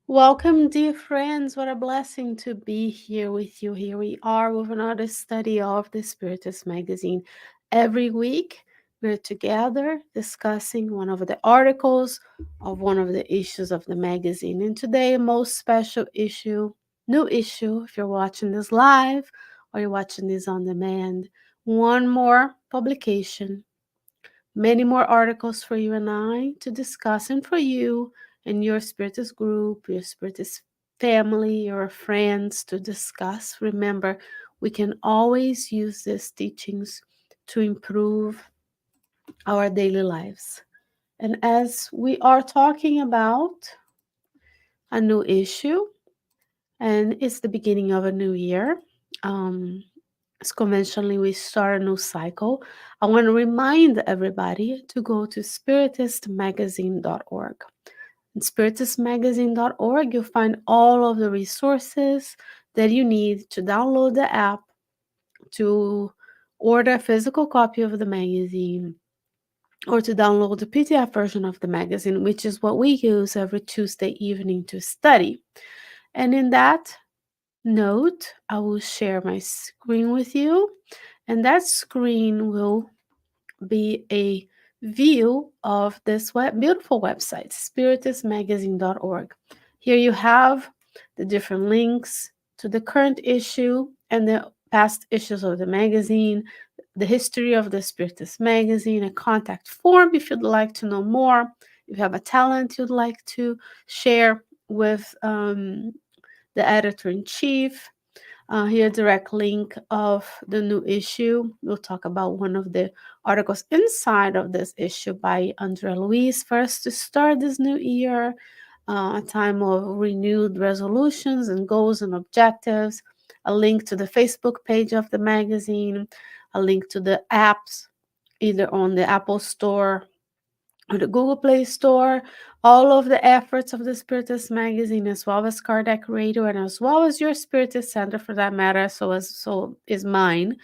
Welcome, dear friends. What a blessing to be here with you. Here we are with another study of the Spiritist magazine. Every week, we're together discussing one of the articles of one of the issues of the magazine. And today, a most special issue, new issue, if you're watching this live or you're watching this on demand, one more publication, many more articles for you and I to discuss, and for you and your Spiritist group, your Spiritist family, your friends to discuss. Remember, we can always use these teachings to improve our daily lives. And as we are talking about a new issue, and it's the beginning of a new year, as conventionally we start a new cycle, I want to remind everybody to go to spiritistmagazine.org. In spiritistmagazine.org, you'll find all of the resources that you need to download the app, to order a physical copy of the magazine, or to download the PDF version of the magazine, which is what we use every Tuesday evening to study. And in that note, I will share my screen with you, and that screen will be a view of this beautiful website, spiritistmagazine.org. Here you have the different links to the current issue and the past issues of the magazine, the history of the Spiritist magazine, a contact form if you'd like to know more, if you have a talent you'd like to share with the editor in chief. Here, direct link of the new issue. We'll talk about one of the articles inside of this issue by Luiz. First, to start this new year, a time of renewed resolutions and goals and objectives. A link to the Facebook page of the magazine. A link to the apps, either on the Apple Store or the Google Play Store, all of the efforts of the Spiritist magazine, as well as Kardec Radio, and as well as your Spiritist Center for that matter. So is mine,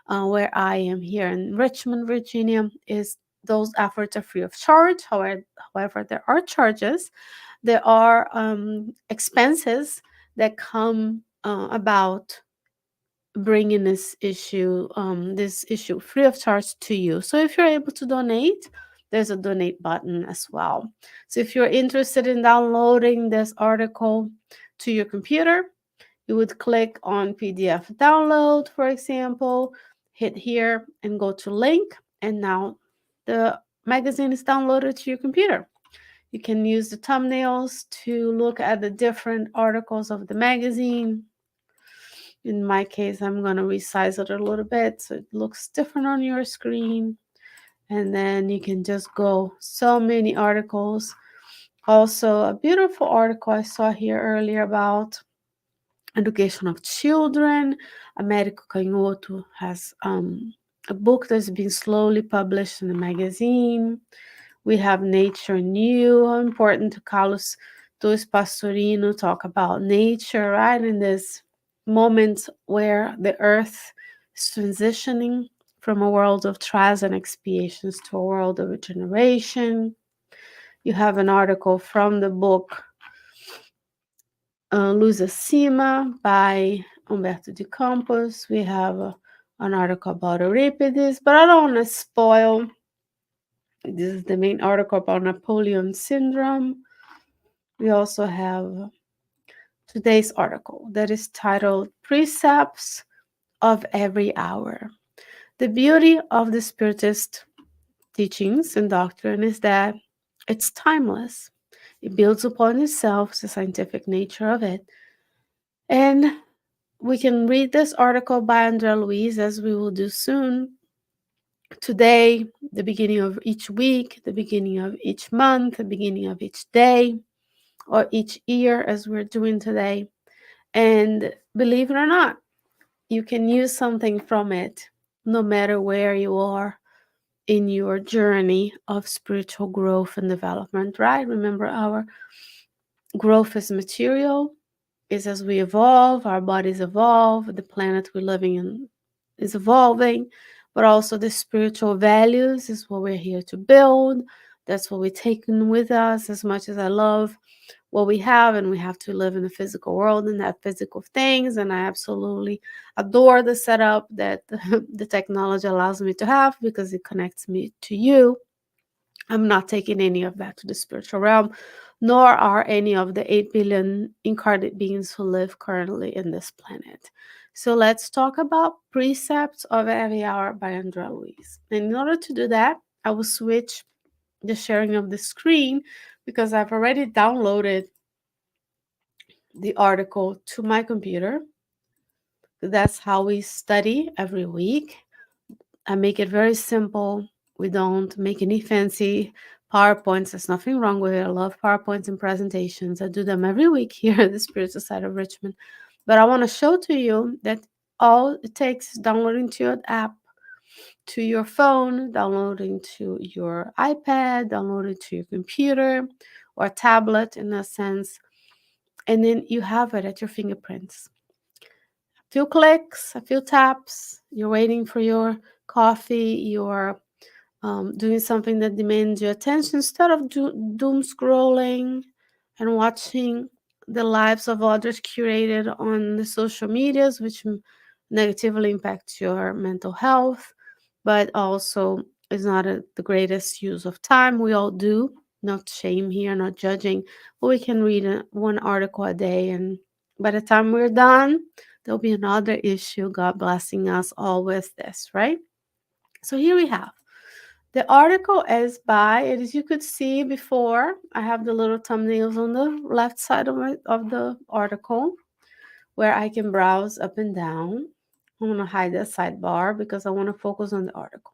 where I am here in Richmond, Virginia. Is those efforts are free of charge. However, there are charges. There are expenses that come about bringing this issue free of charge to you. So if you're able to donate, there's a donate button as well. So if you're interested in downloading this article to your computer, you would click on PDF download, for example, hit here and go to link, and now the magazine is downloaded to your computer. You can use the thumbnails to look at the different articles of the magazine. In my case, I'm going to resize it a little bit so it looks different on your screen. And then you can just go so many articles. Also, a beautiful article I saw here earlier about education of children. Américo Canhoto has a book that's been slowly published in the magazine. We have Nature New. How important to Carlos Torres Pastorino talk about nature, right? In this moment where the earth is transitioning from a world of trials and expiations to a world of regeneration. You have an article from the book Luz Acima by Humberto de Campos. We have an article about Euripides, but I don't want to spoil. This is the main article about Napoleon syndrome. We also have today's article that is titled Precepts of Every Hour. The beauty of the Spiritist teachings and doctrine is that it's timeless. It builds upon itself, the scientific nature of it. And we can read this article by Luiz, as we will do soon. Today, the beginning of each week, the beginning of each month, the beginning of each day, or each year, as we're doing today. And believe it or not, you can use something from it no matter where you are in your journey of spiritual growth and development, right? Remember, our growth is material, is as we evolve, our bodies evolve, the planet we're living in is evolving, but also the spiritual values is what we're here to build. That's what we take in with us. As much as I love what we have, and we have to live in the physical world and have physical things, and I absolutely adore the setup that the technology allows me to have because it connects me to you. I'm not taking any of that to the spiritual realm, nor are any of the 8 billion incarnate beings who live currently in this planet. So let's talk about Precepts of Every Hour by Andrea Luiz. And in order to do that, I will switch the sharing of the screen because I've already downloaded the article to my computer. That's how we study every week. I make it very simple. We don't make any fancy PowerPoints. There's nothing wrong with it. I love PowerPoints and presentations. I do them every week here at the Spiritual Side of Richmond. But I want to show to you that all it takes is downloading to your app, to your phone, downloading to your iPad, downloading to your computer or tablet in a sense, and then you have it at your fingerprints. A few clicks, a few taps, you're waiting for your coffee, you're doing something that demands your attention instead of doom scrolling and watching the lives of others curated on the social medias, which negatively impacts your mental health, but also is not the greatest use of time. We all do, not shame here, not judging, but we can read one article a day, and by the time we're done, there'll be another issue. God blessing us all with this, right? So here we have the article is by, as you could see before, I have the little thumbnails on the left side of the article where I can browse up and down. I want to hide the sidebar because I want to focus on the article.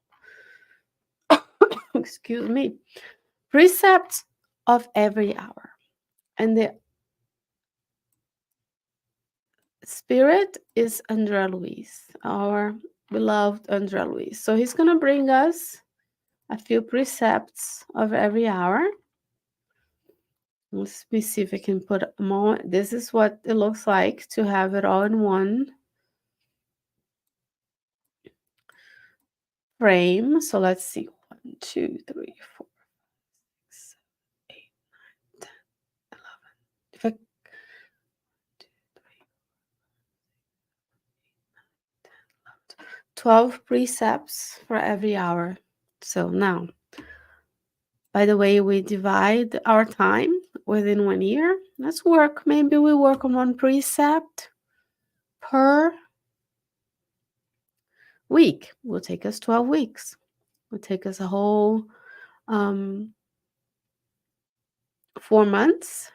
Excuse me. Precepts of Every Hour. And the spirit is Andrea Luiz, our beloved Andrea Luiz. So he's going to bring us a few precepts of every hour. Let me see if I can put them all. This is what it looks like to have it all in one frame. So let's see. 1, 2, 3, 4, 6, 7, 8, 9, 10, 11. If I 12 precepts for every hour. So now, by the way, we divide our time within 1 year. Let's work. Maybe we work on one precept per week. Will take us 12 weeks. Will take us a whole 4 months,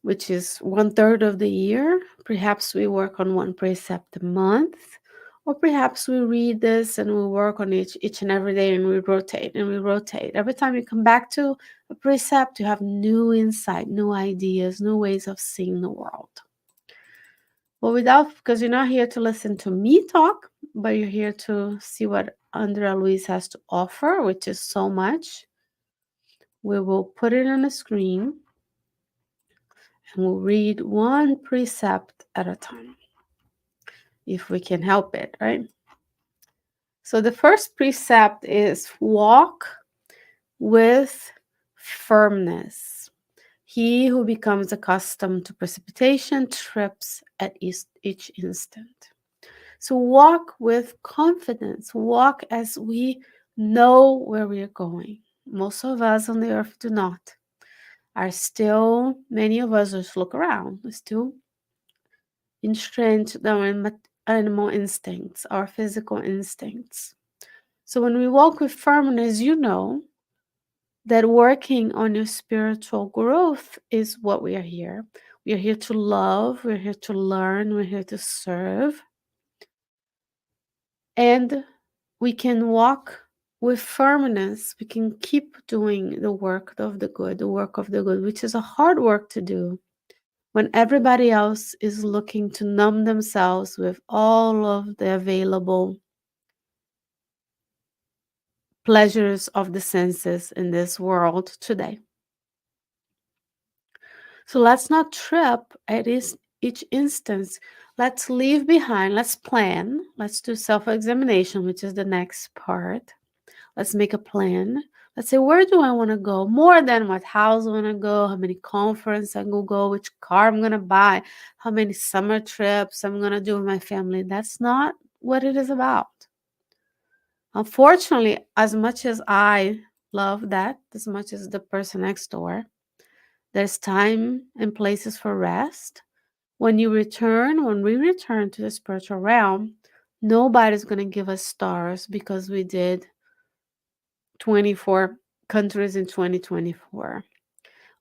which is 1/3 of the year. Perhaps we work on one precept a month, or perhaps we read this and we work on each and every day, and we rotate and we rotate. Every time you come back to a precept, you have new insight, new ideas, new ways of seeing the world. Well, because you're not here to listen to me talk, but you're here to see what Andrea Luiz has to offer, which is so much. We will put it on the screen and we'll read one precept at a time, if we can help it, right? So the first precept is walk with firmness. He who becomes accustomed to precipitation trips at each instant. So walk with confidence. Walk as we know where we are going. Most of us on the earth do not. Many of us just look around. We're still entrenched in animal instincts, our physical instincts. So when we walk with firmness, you know that working on your spiritual growth is what we are here. We are here to love, we're here to learn, we're here to serve. And we can walk with firmness. We can keep doing the work of the good, which is a hard work to do when everybody else is looking to numb themselves with all of the available pleasures of the senses in this world today. So let's not trip at each instance. Let's leave behind, let's plan, let's do self-examination, which is the next part. Let's make a plan. Let's say, where do I want to go? More than what house I want to go, how many conference I will go, which car I'm going to buy, how many summer trips I'm going to do with my family. That's not what it is about. Unfortunately, as much as I love that, as much as the person next door, there's time and places for rest. When we return to the spiritual realm, nobody's going to give us stars because we did 24 countries in 2024,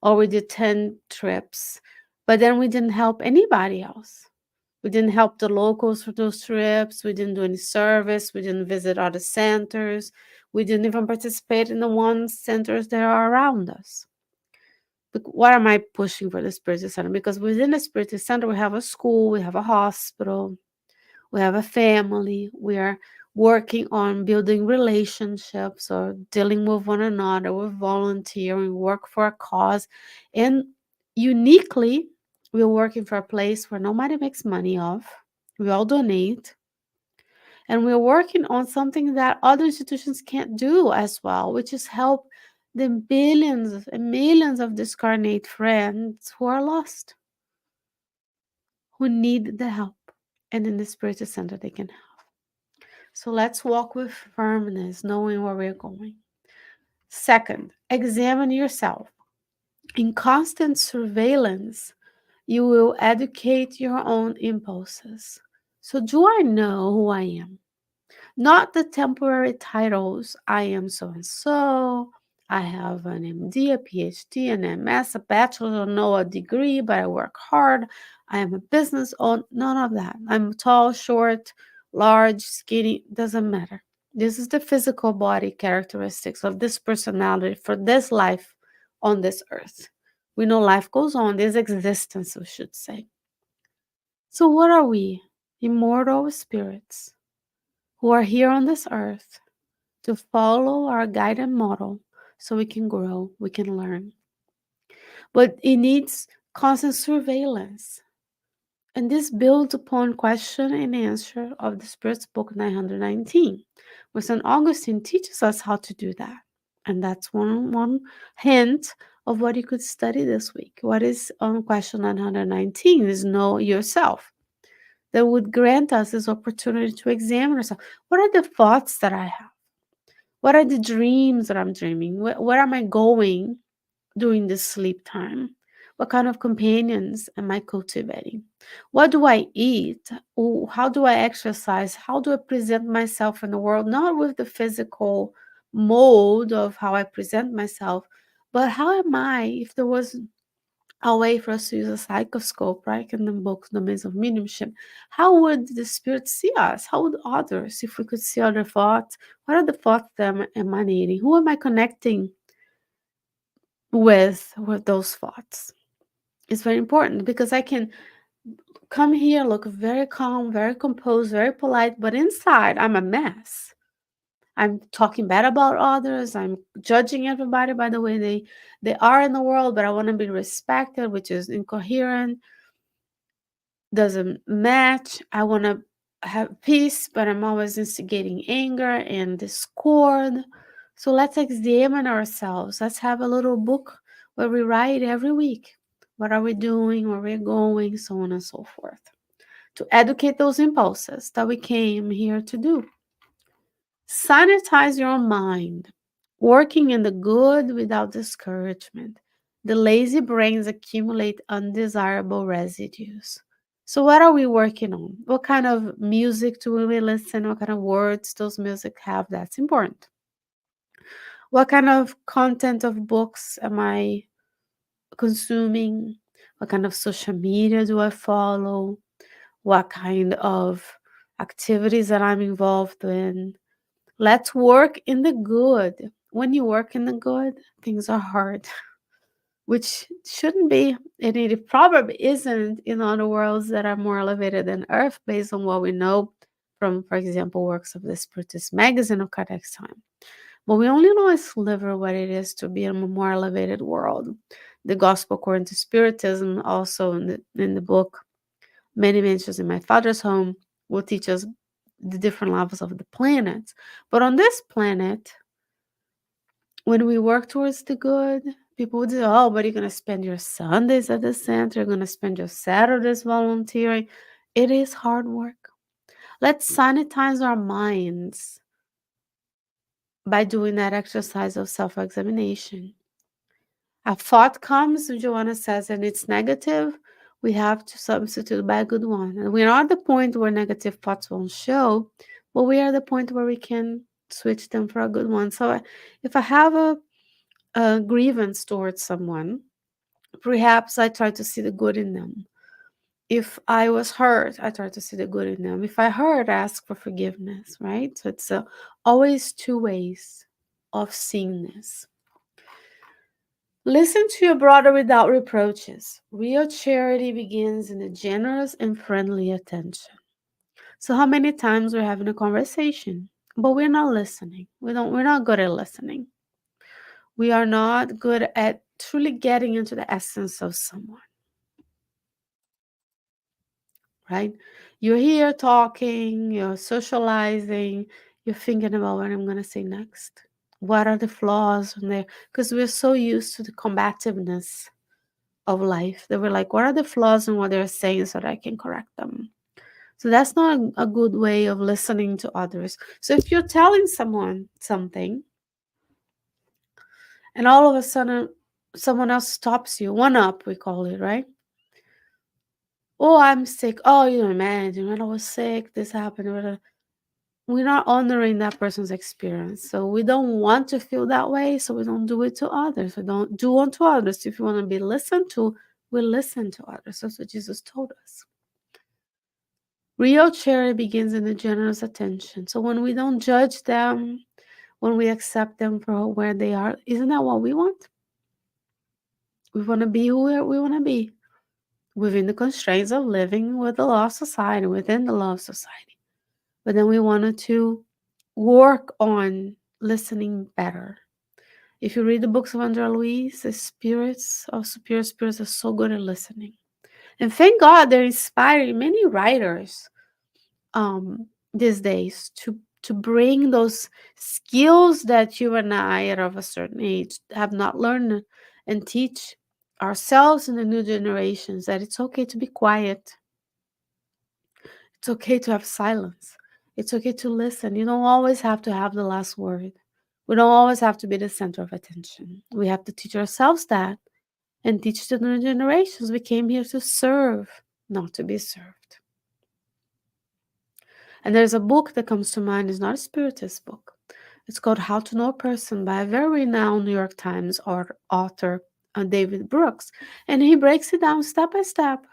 or we did 10 trips, but then we didn't help anybody else. We didn't help the locals for those trips. We didn't do any service. We didn't visit other centers. We didn't even participate in the one centers that are around us. What am I pushing for the Spiritist Center? Because within the Spiritist Center, we have a school, we have a hospital, we have a family. We are working on building relationships or dealing with one another, with volunteering, work for a cause. And uniquely, we're working for a place where nobody makes money off. We all donate. And we're working on something that other institutions can't do as well, which is help the billions and millions of discarnate friends who are lost, who need the help. And in the Spiritist Center, they can help. So let's walk with firmness, knowing where we're going. Second, examine yourself. In constant surveillance, you will educate your own impulses. So, do I know who I am? Not the temporary titles. I am so and so. I have an MD, a PhD, an MS, a bachelor, or no, a degree, but I work hard. I am a business owner. None of that. I'm tall, short, large, skinny. Doesn't matter. This is the physical body characteristics of this personality for this life on this earth. We know life goes on, this existence, we should say. So, what are we? Immortal spirits who are here on this earth to follow our guided model so we can grow, we can learn. But it needs constant surveillance. And this builds upon question and answer of the Spirit's Book 919, where St. Augustine teaches us how to do that. And that's one hint of what you could study this week. What is on question 919 is know yourself. That would grant us this opportunity to examine ourselves. What are the thoughts that I have? What are the dreams that I'm dreaming? Where am I going during this sleep time? What kind of companions am I cultivating? What do I eat? How do I exercise? How do I present myself in the world? Not with the physical mold of how I present myself, but how am I, if there was a way for us to use a psychoscope, right, in the book, The Maze of Mediumship, how would the spirit see us? How would others, if we could see other thoughts, what are the thoughts that I'm emanating? Who am I connecting with those thoughts? It's very important because I can come here, look very calm, very composed, very polite, but inside I'm a mess. I'm talking bad about others. I'm judging everybody by the way they are in the world, but I want to be respected, which is incoherent, doesn't match. I want to have peace, but I'm always instigating anger and discord. So let's examine ourselves. Let's have a little book where we write every week. What are we doing? Where we're going? So on and so forth. To educate those impulses that we came here to do. Sanitize your mind, working in the good without discouragement. The lazy brains accumulate undesirable residues. So, what are we working on? What kind of music do we listen? What kind of words those music have? That's important. What kind of content of books am I consuming? What kind of social media do I follow? What kind of activities that I'm involved in? Let's work in the good. When you work in the good, things are hard, which shouldn't be, and it probably isn't in other worlds that are more elevated than Earth, based on what we know from, for example, works of the Spiritist magazine of Kardec's time. But we only know a sliver of what it is to be in a more elevated world. The Gospel according to Spiritism, also in the book Many Mansions in My Father's Home, will teach us the different levels of the planets. But on this planet, When we work towards the good, people would say, oh, but you're going to spend your Sundays at the center, you're going to spend your Saturdays volunteering. It is hard work. Let's sanitize our minds by doing that exercise of self examination. A thought comes, Joanna says, and it's negative. We have to substitute by a good one. And we're not at the point where negative thoughts won't show, but we are at the point where we can switch them for a good one. So if I have a grievance towards someone, perhaps I try to see the good in them. If I was hurt, I try to see the good in them. If I hurt, I ask for forgiveness, right? So it's always two ways of seeing this. Listen to your brother without reproaches. Real charity begins in a generous and friendly attention. So how many times we're having a conversation, but we're not listening. We're not good at listening. We are not good at truly getting into the essence of someone, right? You're here talking, you're socializing, you're thinking about what I'm going to say next. What are the flaws in there? Because we're so used to the combativeness of life that we're like, what are the flaws in what they're saying so that I can correct them? So that's not a good way of listening to others. So if you're telling someone something and all of a sudden someone else stops you, one up, we call it, right? Oh, I'm sick. Oh, you imagine when I was sick, this happened. We're not honoring that person's experience. So we don't want to feel that way. So we don't do it to others. We don't do unto others. If you want to be listened to, we listen to others. That's what Jesus told us. Real charity begins in the generous attention. So when we don't judge them, when we accept them for where they are, isn't that what we want? We want to be who we want to be within the constraints of living with the law of society, within the law of society. But then we wanted to work on listening better. If you read the books of Andrea Luiz, the spirits of superior spirits are so good at listening. And thank God they're inspiring many writers these days to bring those skills that you and I at of a certain age have not learned and teach ourselves and the new generations that it's okay to be quiet. It's okay to have silence. It's okay to listen. You don't always have to have the last word. We don't always have to be the center of attention. We have to teach ourselves that and teach the new generations. We came here to serve, not to be served. And there's a book that comes to mind. It's not a Spiritist book. It's called How to Know a Person by a very renowned New York Times author, David Brooks. And he breaks it down step by step,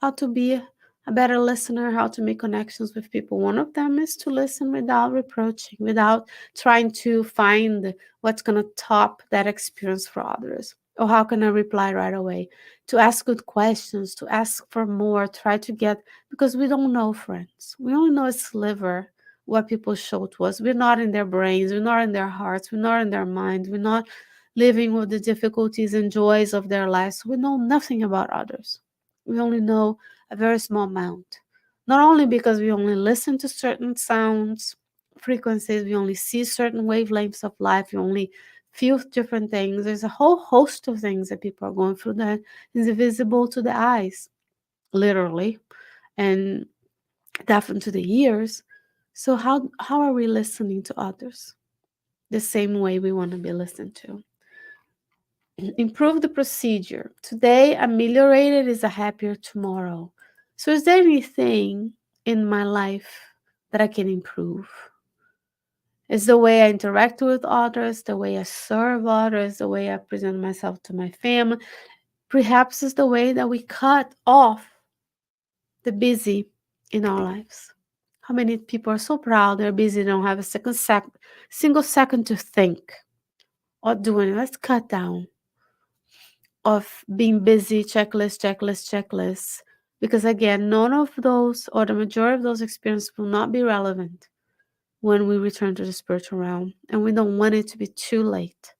how to be a better listener, how to make connections with people. One of them is to listen without reproaching, without trying to find what's going to top that experience for others. Or how can I reply right away? To ask good questions, to ask for more, try to get, because we don't know, friends. We only know a sliver what people show to us. We're not in their brains, we're not in their hearts, we're not in their minds, we're not living with the difficulties and joys of their lives. We know nothing about others. We only know a very small amount. Not only because we only listen to certain sounds, frequencies, we only see certain wavelengths of life, we only feel different things. There's a whole host of things that people are going through that is invisible to the eyes, literally, and definitely to the ears. So how are we listening to others? The same way we want to be listened to. Improve the procedure. Today, ameliorated is a happier tomorrow. So, is there anything in my life that I can improve? Is the way I interact with others, the way I serve others, the way I present myself to my family. Perhaps it's the way that we cut off the busy in our lives. How many people are so proud they're busy, they don't have a single second to think or do anything? Let's cut down of being busy, checklist. Because again, none of those or the majority of those experiences will not be relevant when we return to the spiritual realm. And we don't want it to be too late.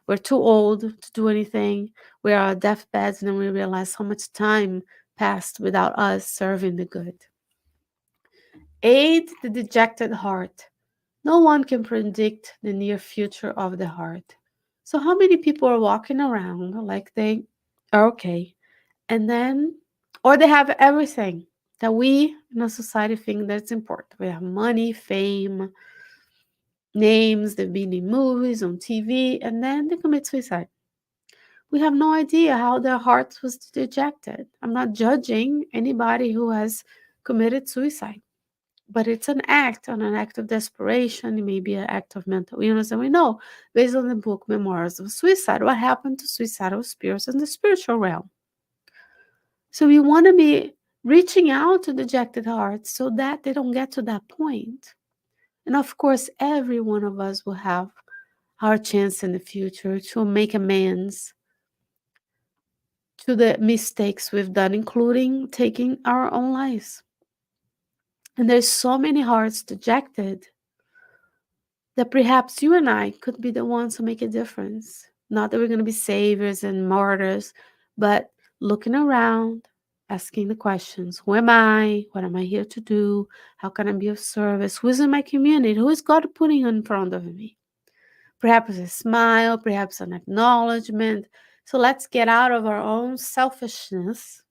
We're too old to do anything. We are on deathbeds and then we realize how much time passed without us serving the good. Aid the dejected heart. No one can predict the near future of the heart. So, how many people are walking around like they are okay, and then, or they have everything that we in a society think that's important? We have money, fame, names, they've been in movies, on TV, and then they commit suicide. We have no idea how their heart was dejected. I'm not judging anybody who has committed suicide, but it's an act of desperation. It may be an act of mental illness. And we know, based on the book Memoirs of Suicide, what happened to suicidal spirits in the spiritual realm. So we want to be reaching out to dejected hearts so that they don't get to that point. And of course, every one of us will have our chance in the future to make amends to the mistakes we've done, including taking our own lives. And there's so many hearts dejected that perhaps you and I could be the ones who make a difference. Not that we're going to be saviors and martyrs, but looking around, asking the questions: who am I? What am I here to do? How can I be of service? Who's in my community? Who is God putting in front of me? Perhaps a smile, perhaps an acknowledgement. So let's get out of our own selfishness,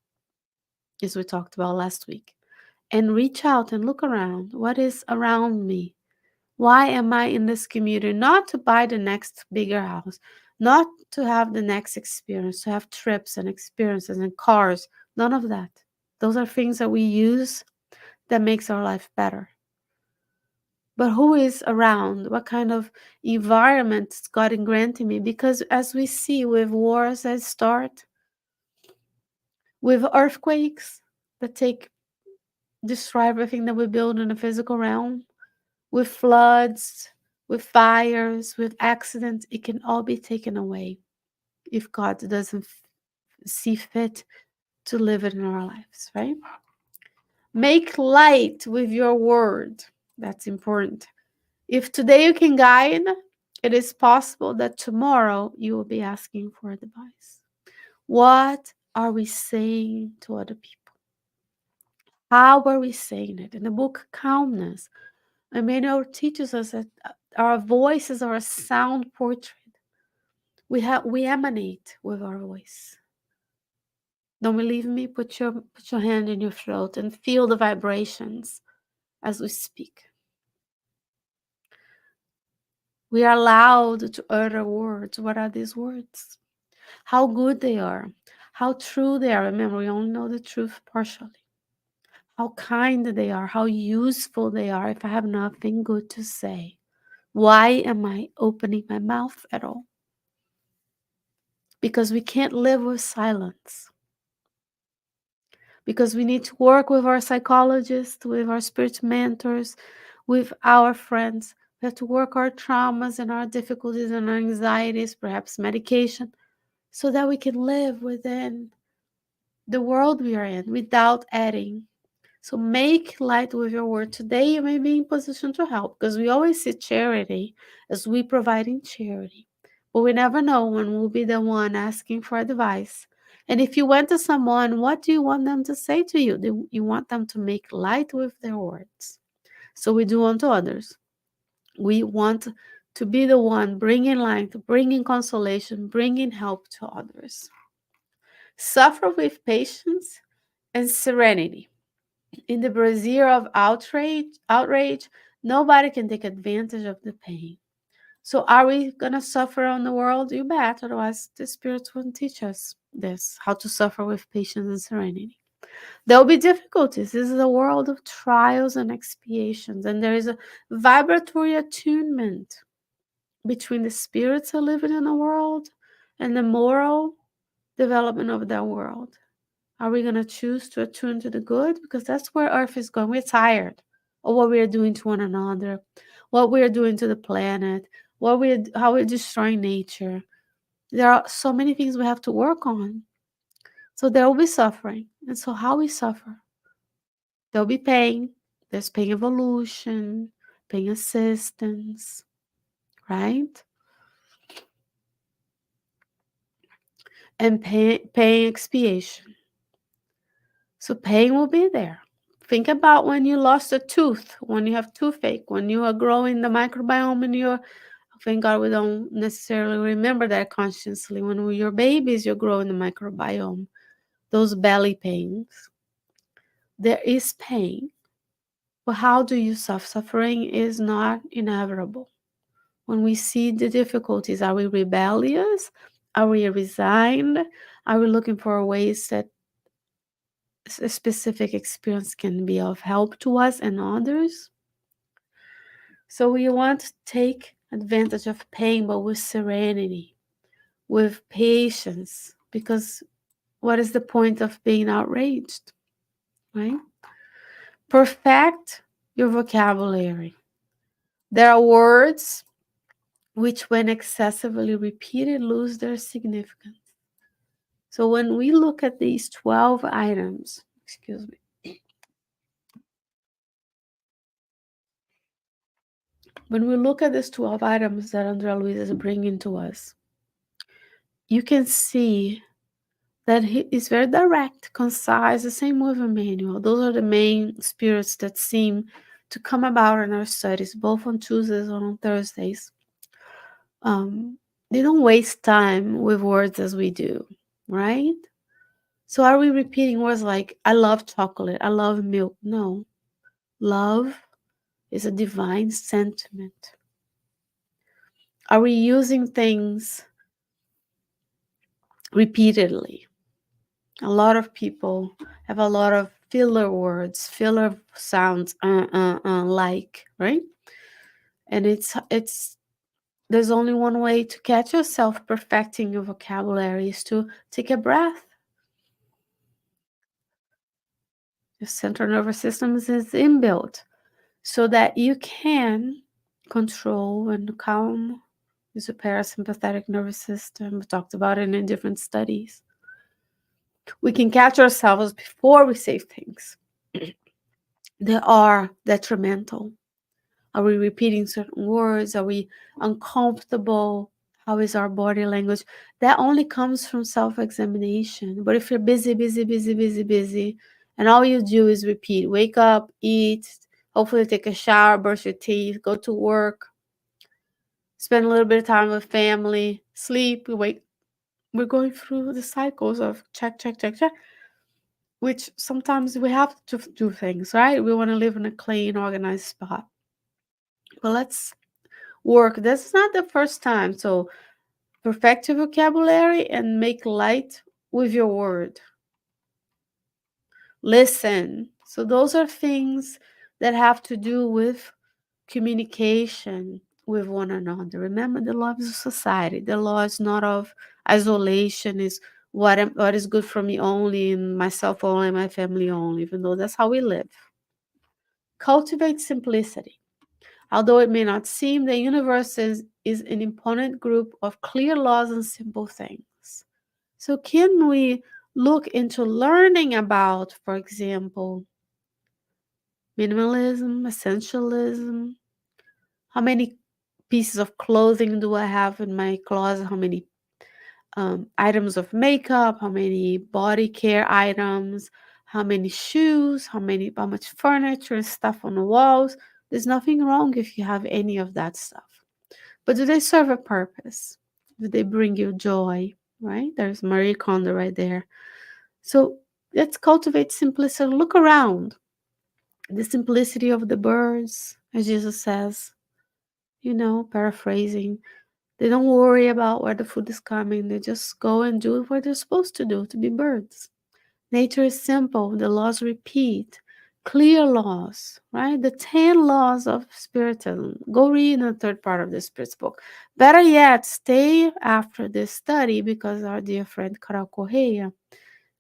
as we talked about last week, and reach out and look around. What is around me? Why am I in this community? Not to buy the next bigger house, not to have the next experience, to have trips and experiences and cars. None of that. Those are things that we use that makes our life better. But who is around? What kind of environment is God granting me? Because as we see with wars that start, with earthquakes that destroy everything that we build in the physical realm, with floods, with fires, with accidents, it can all be taken away if God doesn't see fit to live it in our lives, right? Make light with your word. That's important. If today you can guide, it is possible that tomorrow you will be asking for advice. What are we saying to other people? How are we saying it? In the book Calmness, Emmanuel teaches us that our voices are a sound portrait. We emanate with our voice. Don't believe me? Put your hand in your throat and feel the vibrations as we speak. We are allowed to utter words. What are these words? How good they are, how true they are. Remember, we only know the truth partially. How kind they are, how useful they are. If I have nothing good to say, why am I opening my mouth at all? Because we can't live with silence. Because we need to work with our psychologists, with our spiritual mentors, with our friends. We have to work our traumas and our difficulties and our anxieties, perhaps medication, so that we can live within the world we are in without adding. So make light with your word. Today you may be in position to help, because we always see charity as we providing charity. But we never know when we'll be the one asking for advice. And if you went to someone, what do you want them to say to you? You want them to make light with their words. So we do unto others. We want to be the one bringing light, bringing consolation, bringing help to others. Suffer with patience and serenity. In the brazier of outrage, nobody can take advantage of the pain. So are we going to suffer on the world? You bet. Otherwise, the spirits wouldn't teach us this, how to suffer with patience and serenity. There will be difficulties. This is a world of trials and expiations, and there is a vibratory attunement between the spirits that live in the world and the moral development of that world. Are we going to choose to attune to the good? Because that's where Earth is going. We're tired of what we are doing to one another, what we are doing to the planet, how we're destroying nature. There are so many things we have to work on. So there will be suffering. And so how we suffer? There'll be pain. There's pain evolution, pain assistance, right? And pain expiation. So pain will be there. Think about when you lost a tooth, when you have toothache, when you are growing the microbiome in your, thank God we don't necessarily remember that consciously. When you're babies, you're growing the microbiome. Those belly pains. There is pain. But how do you suffer? Suffering is not inevitable. When we see the difficulties, are we rebellious? Are we resigned? Are we looking for ways that a specific experience can be of help to us and others? So we want to take advantage of pain, but with serenity, with patience, because what is the point of being outraged, right? Perfect your vocabulary. There are words which, when excessively repeated, lose their significance. So when we look at these 12 items, excuse me, when we look at these 12 items that Andrea Luiz is bringing to us, you can see that he is very direct, concise, the same with Emmanuel. Those are the main spirits that seem to come about in our studies, both on Tuesdays and on Thursdays. They don't waste time with words as we do, right? So are we repeating words like, I love chocolate, I love milk? No. Love is a divine sentiment. Are we using things repeatedly? A lot of people have a lot of filler words, filler sounds, like, right? And it's there's only one way to catch yourself perfecting your vocabulary is to take a breath. Your central nervous system is inbuilt so that you can control and calm your parasympathetic nervous system. We talked about it in different studies. We can catch ourselves before we say things that are detrimental. Are we repeating certain words? Are we uncomfortable? How is our body language? That only comes from self-examination. But if you're busy, busy, busy, busy, busy, and all you do is repeat, wake up, eat, hopefully take a shower, brush your teeth, go to work, spend a little bit of time with family, sleep, we wake. We're going through the cycles of check, check, check, check, which sometimes we have to do things, right? We want to live in a clean, organized spot. But let's work. This is not the first time. So perfect your vocabulary and make light with your word. Listen. So those are things that have to do with communication with one another. Remember, the law is a society. The law is not of isolation, is what is good for me only, and myself only, my family only, even though that's how we live. Cultivate simplicity. Although it may not seem, the universe is an imponent group of clear laws and simple things. So can we look into learning about, for example, minimalism, essentialism? How many pieces of clothing do I have in my closet? How many items of makeup? How many body care items? How many shoes? How much furniture and stuff on the walls? There's nothing wrong if you have any of that stuff. But do they serve a purpose? Do they bring you joy? Right? There's Marie Kondo right there. So let's cultivate simplicity. Look around. The simplicity of the birds, as Jesus says, paraphrasing. They don't worry about where the food is coming. They just go and do what they're supposed to do, to be birds. Nature is simple. The laws repeat. Clear laws, right? The 10 laws of Spiritism. Go read the third part of the Spirit's book. Better yet, stay after this study because our dear friend Carol Correia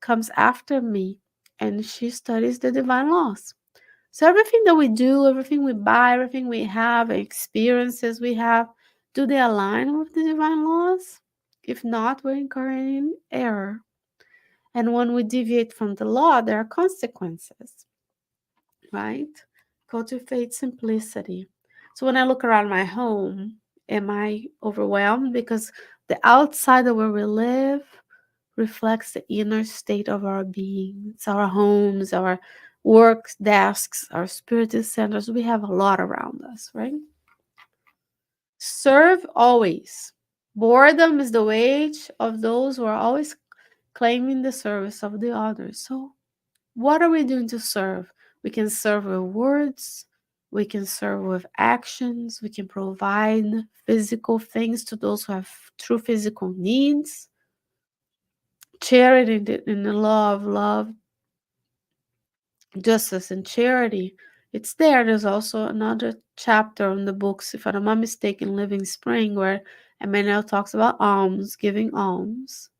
comes after me and she studies the divine laws. So everything that we do, everything we buy, everything we have, experiences we have, do they align with the divine laws? If not, we're incurring error. And when we deviate from the law, there are consequences, right? Cultivate simplicity. So when I look around my home, am I overwhelmed? Because the outside of where we live reflects the inner state of our being. It's our homes, our work desks, our spiritist centers. We have a lot around us, right? Serve always. Boredom is the wage of those who are always claiming the service of the others. So, what are we doing to serve? We can serve with words, we can serve with actions, we can provide physical things to those who have true physical needs. Charity in the law of love, justice, and charity. It's there. There's also another chapter in the books, if I'm not mistaken, Living Spring, where Emmanuel talks about alms, giving alms.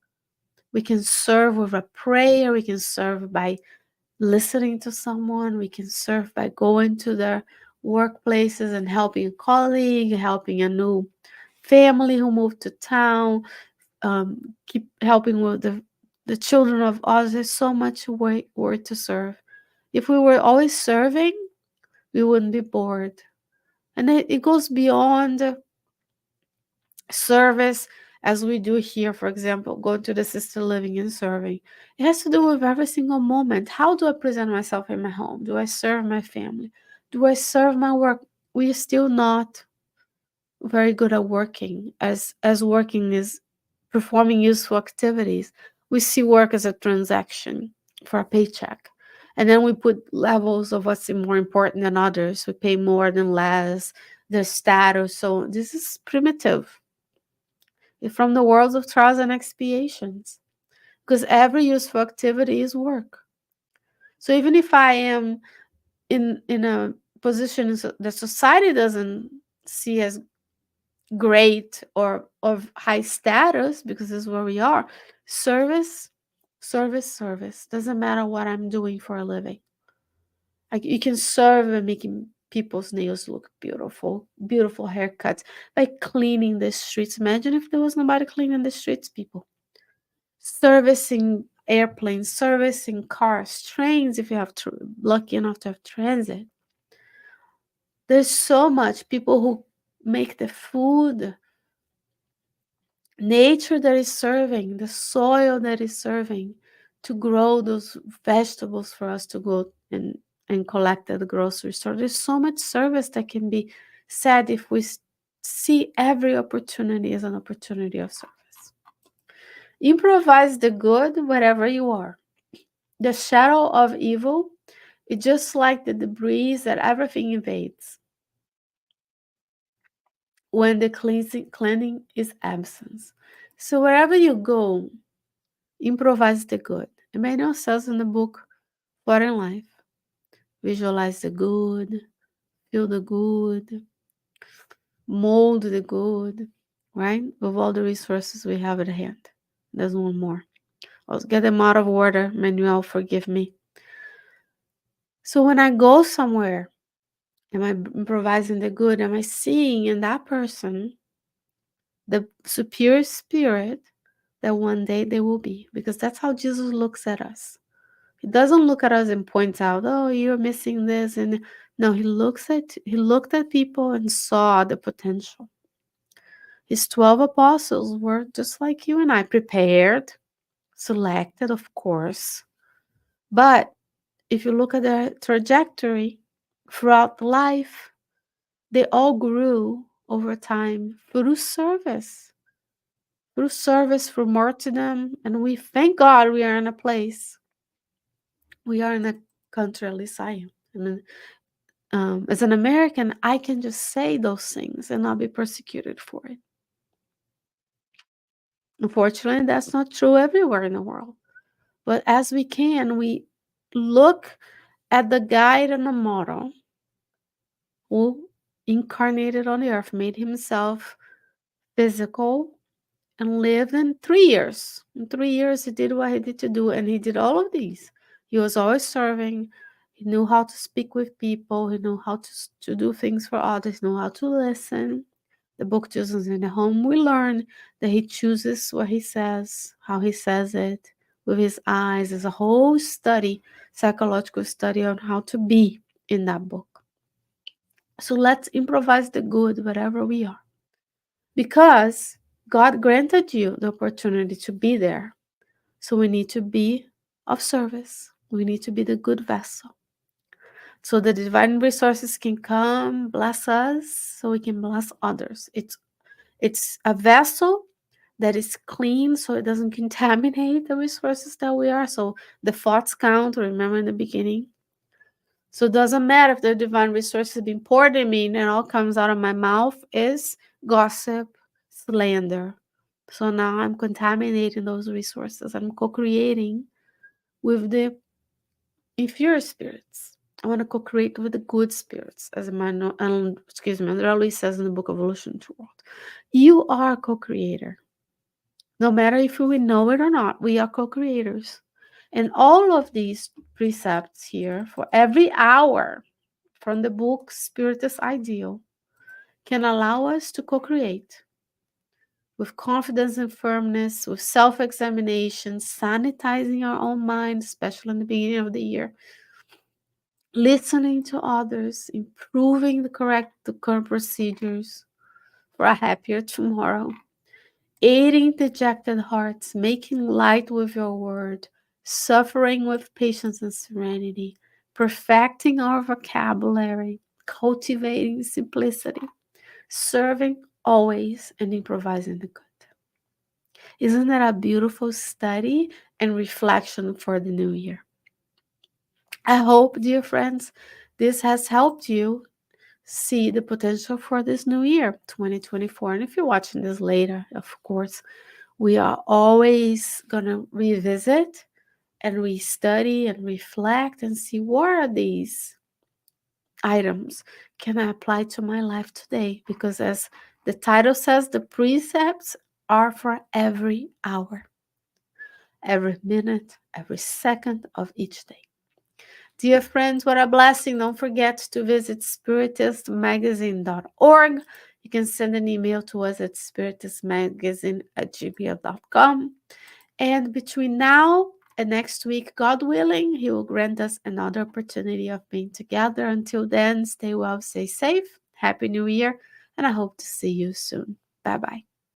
We can serve with a prayer. We can serve by listening to someone. We can serve by going to their workplaces and helping a colleague, helping a new family who moved to town, keep helping with the children of others. There's so much way to serve. If we were always serving, we wouldn't be bored. And it goes beyond service as we do here, for example, going to the assisted living and serving. It has to do with every single moment. How do I present myself in my home? Do I serve my family? Do I serve my work? We are still not very good at working, as working is performing useful activities. We see work as a transaction for a paycheck, and then we put levels of what's more important than others. We pay more than less, the status. So this is primitive. It's from the world of trials and expiations, because every useful activity is work. So even if I am in a position that society doesn't see as great or of high status, because this is where we are, service, service doesn't matter what I'm doing for a living. Like, you can serve by making people's nails look beautiful, beautiful haircuts, by cleaning the streets. Imagine if there was nobody cleaning the streets, people. Servicing airplanes, servicing cars, trains, if you have lucky enough to have transit. There's so much. People who make the food, nature that is serving, the soil that is serving to grow those vegetables for us to go and collect at the grocery store. There's so much service that can be said if we see every opportunity as an opportunity of service. Improvise the good wherever you are. The shadow of evil is just like the debris that everything invades when the cleansing is absence. So wherever you go, improvise the good. Emmanuel says in the book What in Life, visualize the good, feel the good, mold the good, right? With all the resources we have at hand. There's one more. I'll get them out of order. Emmanuel, forgive me. So when I go somewhere, am I improvising the good? Am I seeing in that person the superior spirit that one day they will be? Because that's how Jesus looks at us. He doesn't look at us and points out, "Oh, you're missing this." And no, he looked at people and saw the potential. His 12 apostles were just like you and I, prepared, selected, of course. But if you look at their trajectory throughout life, they all grew over time through service, through martyrdom. And we thank God we are in a place, we are in a country, at least I am. I mean, as an American, I can just say those things and not be persecuted for it. Unfortunately, that's not true everywhere in the world. But as we can, we look at the guide and the model who incarnated on the earth, made himself physical, and lived in 3 years. In 3 years, he did what he did to do, and he did all of these. He was always serving. He knew how to speak with people. He knew how to do things for others. He knew how to listen. The book Jesus in the Home, we learn that he chooses what he says, how he says it, with his eyes. There's a whole study, psychological study on how to be in that book. So let's improvise the good wherever we are. Because God granted you the opportunity to be there. So we need to be of service. We need to be the good vessel. so the divine resources can come, bless us, so we can bless others. It's a vessel that is clean, so it doesn't contaminate the resources that we are. So the thoughts count, remember in the beginning. So it doesn't matter if the divine resources being poured in me and all comes out of my mouth is gossip, slander. So now I'm contaminating those resources. I'm co-creating with the inferior spirits. I want to co-create with the good spirits, as Luiz says in the book of Evolution to World. You are a co-creator. No matter if we know it or not, we are co-creators. And all of these precepts here for every hour from the book Spiritist Ideal can allow us to co-create with confidence and firmness, with self-examination, sanitizing our own mind, especially in the beginning of the year, listening to others, improving the current procedures for a happier tomorrow, aiding dejected hearts, making light with your word, suffering with patience and serenity, perfecting our vocabulary, cultivating simplicity, serving always, and improvising the good. Isn't that a beautiful study and reflection for the new year? I hope, dear friends, this has helped you see the potential for this new year, 2024. And if you're watching this later, of course, we are always going to revisit and restudy and reflect and see what are these items can I apply to my life today? Because as the title says, the precepts are for every hour, every minute, every second of each day. Dear friends, what a blessing. Don't forget to visit spiritistmagazine.org. You can send an email to us at spiritistmagazine@gmail.com. And between now and next week, God willing, He will grant us another opportunity of being together. Until then, stay well, stay safe. Happy New Year, and I hope to see you soon. Bye-bye.